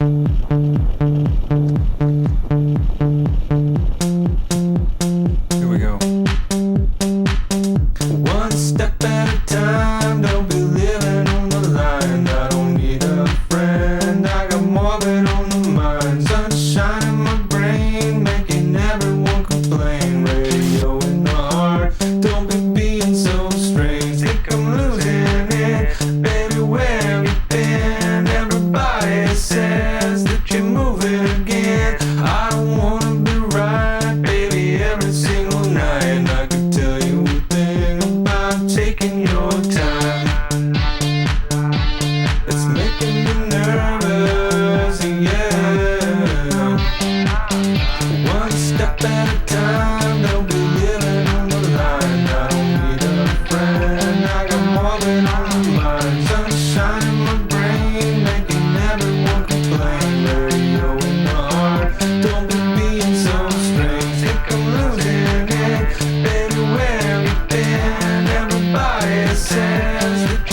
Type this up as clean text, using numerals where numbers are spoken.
Here we go. One step at a time, don't be living on the line. I don't need a friend, I got more than on the mind. Sunshine in my brain, making everyone complain. Radio in the heart, don't be being so strange. Think I'm losing it, baby, where have you been? Everybody says that you're moving again. I don't wanna be right, baby, every single night. And I could tell you a thing about taking your time. It's making me nervous, yeah. One step at a time, don't be living on the line. I don't need a friend, I got more than on my mind. Sunshine in my brain, making everyone complain. Radio in the heart, don't be being so strange. Think I'm losing it, baby, where have you been? Everybody says that